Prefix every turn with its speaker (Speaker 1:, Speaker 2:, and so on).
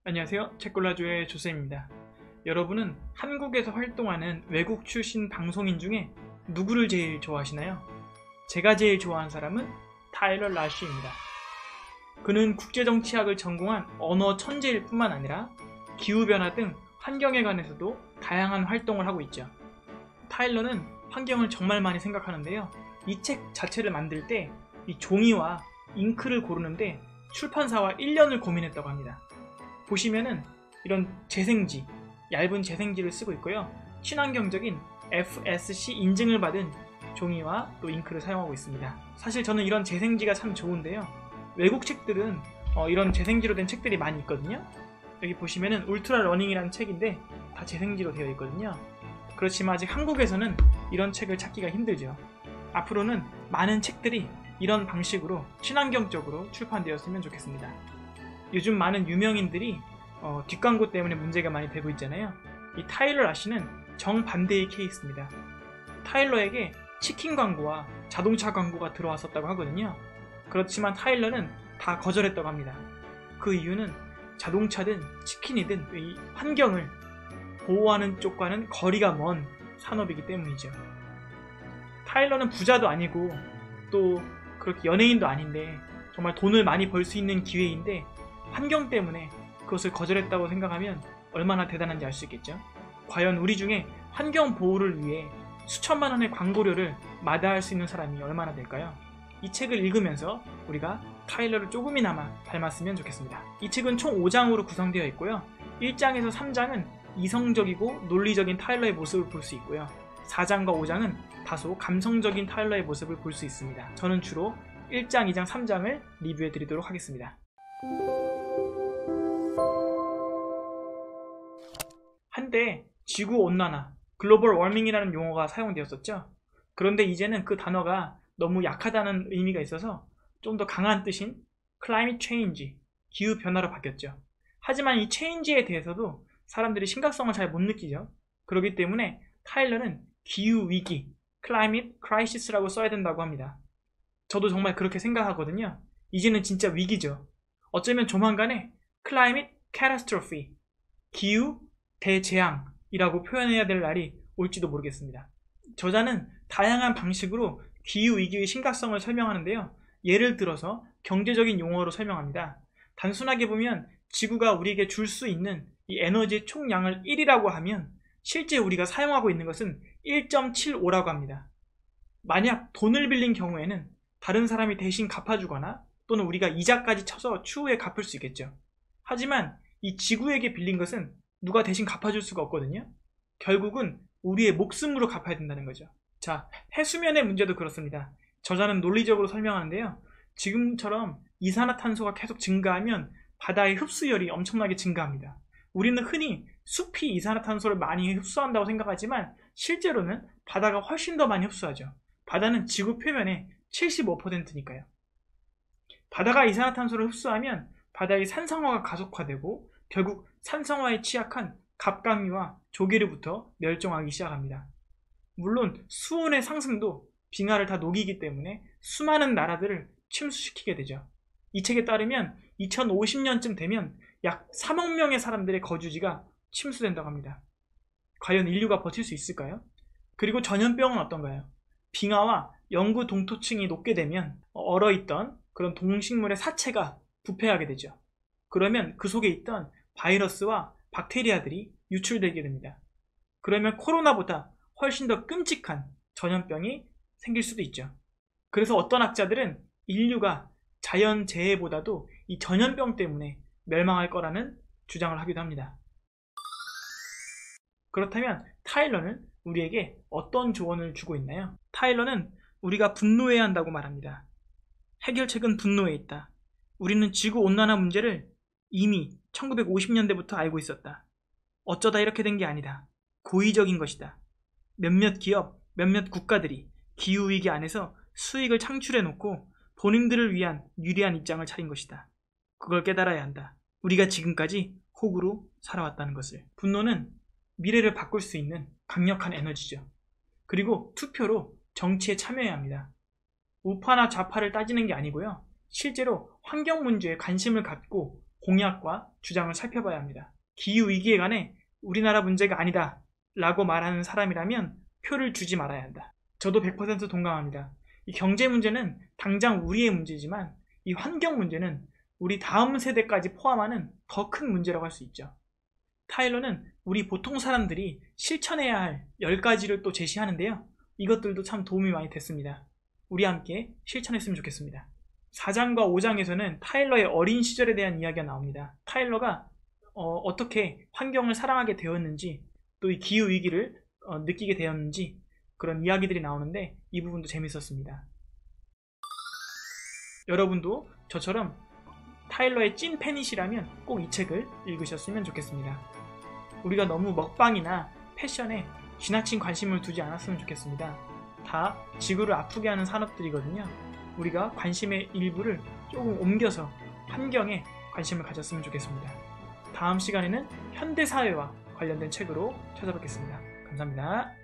Speaker 1: 안녕하세요. 책골라주의 조쌤입니다. 여러분은 한국에서 활동하는 외국 출신 방송인 중에 누구를 제일 좋아하시나요? 제가 제일 좋아하는 사람은 타일러 라쉬입니다. 그는 국제정치학을 전공한 언어 천재일 뿐만 아니라 기후변화 등 환경에 관해서도 다양한 활동을 하고 있죠. 타일러는 환경을 정말 많이 생각하는데요. 이 책 자체를 만들 때 이 종이와 잉크를 고르는데 출판사와 1년을 고민했다고 합니다. 보시면은 이런 재생지, 얇은 재생지를 쓰고 있고요. 친환경적인 FSC 인증을 받은 종이와 또 잉크를 사용하고 있습니다. 사실 저는 이런 재생지가 참 좋은데요. 외국 책들은 이런 재생지로 된 책들이 많이 있거든요. 여기 보시면은 울트라 러닝이라는 책인데 다 재생지로 되어 있거든요. 그렇지만 아직 한국에서는 이런 책을 찾기가 힘들죠. 앞으로는 많은 책들이 이런 방식으로 친환경적으로 출판되었으면 좋겠습니다. 요즘 많은 유명인들이 뒷광고 때문에 문제가 많이 되고 있잖아요. 이 타일러 라쉬는 정반대의 케이스입니다. 타일러에게 치킨 광고와 자동차 광고가 들어왔었다고 하거든요. 그렇지만 타일러는 다 거절했다고 합니다. 그 이유는 자동차든 치킨이든 이 환경을 보호하는 쪽과는 거리가 먼 산업이기 때문이죠. 타일러는 부자도 아니고 또 그렇게 연예인도 아닌데 정말 돈을 많이 벌 수 있는 기회인데 환경 때문에 그것을 거절했다고 생각하면 얼마나 대단한지 알 수 있겠죠. 과연 우리 중에 환경 보호를 위해 수천만 원의 광고료를 마다할 수 있는 사람이 얼마나 될까요? 이 책을 읽으면서 우리가 타일러를 조금이나마 닮았으면 좋겠습니다. 이 책은 총 5장으로 구성되어 있고요. 1장에서 3장은 이성적이고 논리적인 타일러의 모습을 볼 수 있고요. 4장과 5장은 다소 감성적인 타일러의 모습을 볼 수 있습니다. 저는 주로 1장, 2장, 3장을 리뷰해 드리도록 하겠습니다. 한때 지구온난화, 글로벌 워밍이라는 용어가 사용되었었죠. 그런데 이제는 그 단어가 너무 약하다는 의미가 있어서 좀 더 강한 뜻인 climate change, 기후변화로 바뀌었죠. 하지만 이 change에 대해서도 사람들이 심각성을 잘 못 느끼죠. 그렇기 때문에 타일러는 기후위기, climate crisis라고 써야 된다고 합니다. 저도 정말 그렇게 생각하거든요. 이제는 진짜 위기죠. 어쩌면 조만간에 climate catastrophe, 기후 대재앙이라고 표현해야 될 날이 올지도 모르겠습니다. 저자는 다양한 방식으로 기후위기의 심각성을 설명하는데요. 예를 들어서 경제적인 용어로 설명합니다. 단순하게 보면 지구가 우리에게 줄 수 있는 이 에너지의 총량을 1이라고 하면 실제 우리가 사용하고 있는 것은 1.75라고 합니다. 만약 돈을 빌린 경우에는 다른 사람이 대신 갚아주거나 또는 우리가 이자까지 쳐서 추후에 갚을 수 있겠죠. 하지만 이 지구에게 빌린 것은 누가 대신 갚아줄 수가 없거든요. 결국은 우리의 목숨으로 갚아야 된다는 거죠. 자, 해수면의 문제도 그렇습니다. 저자는 논리적으로 설명하는데요. 지금처럼 이산화탄소가 계속 증가하면 바다의 흡수열이 엄청나게 증가합니다. 우리는 흔히 숲이 이산화탄소를 많이 흡수한다고 생각하지만 실제로는 바다가 훨씬 더 많이 흡수하죠. 바다는 지구 표면의 75%니까요. 바다가 이산화탄소를 흡수하면 바다의 산성화가 가속화되고 결국 산성화에 취약한 갑각류와 조개류부터 멸종하기 시작합니다. 물론 수온의 상승도 빙하를 다 녹이기 때문에 수많은 나라들을 침수시키게 되죠. 이 책에 따르면 2050년쯤 되면 약 3억 명의 사람들의 거주지가 침수된다고 합니다. 과연 인류가 버틸 수 있을까요? 그리고 전염병은 어떤가요? 빙하와 영구 동토층이 녹게 되면 얼어있던 그런 동식물의 사체가 부패하게 되죠. 그러면 그 속에 있던 바이러스와 박테리아들이 유출되게 됩니다. 그러면 코로나보다 훨씬 더 끔찍한 전염병이 생길 수도 있죠. 그래서 어떤 학자들은 인류가 자연재해보다도 이 전염병 때문에 멸망할 거라는 주장을 하기도 합니다. 그렇다면 타일러는 우리에게 어떤 조언을 주고 있나요? 타일러는 우리가 분노해야 한다고 말합니다. 해결책은 분노에 있다. 우리는 지구온난화 문제를 이미 1950년대부터 알고 있었다. 어쩌다 이렇게 된 게 아니다. 고의적인 것이다. 몇몇 기업, 몇몇 국가들이 기후위기 안에서 수익을 창출해놓고 본인들을 위한 유리한 입장을 차린 것이다. 그걸 깨달아야 한다. 우리가 지금까지 호구로 살아왔다는 것을. 분노는 미래를 바꿀 수 있는 강력한 에너지죠. 그리고 투표로 정치에 참여해야 합니다. 우파나 좌파를 따지는 게 아니고요. 실제로 환경 문제에 관심을 갖고 공약과 주장을 살펴봐야 합니다. 기후위기에 관해 우리나라 문제가 아니다 라고 말하는 사람이라면 표를 주지 말아야 한다. 저도 100% 동감합니다. 이 경제 문제는 당장 우리의 문제지만 이 환경 문제는 우리 다음 세대까지 포함하는 더 큰 문제라고 할 수 있죠. 타일러는 우리 보통 사람들이 실천해야 할 10가지를 또 제시하는데요. 이것들도 참 도움이 많이 됐습니다. 우리 함께 실천했으면 좋겠습니다. 4장과 5장에서는 타일러의 어린 시절에 대한 이야기가 나옵니다. 타일러가 어떻게 환경을 사랑하게 되었는지, 또 이 기후위기를 느끼게 되었는지, 그런 이야기들이 나오는데 이 부분도 재밌었습니다. 여러분도 저처럼 타일러의 찐 팬이시라면 꼭 이 책을 읽으셨으면 좋겠습니다. 우리가 너무 먹방이나 패션에 지나친 관심을 두지 않았으면 좋겠습니다. 다 지구를 아프게 하는 산업들이거든요. 우리가 관심의 일부를 조금 옮겨서 환경에 관심을 가졌으면 좋겠습니다. 다음 시간에는 현대사회와 관련된 책으로 찾아뵙겠습니다. 감사합니다.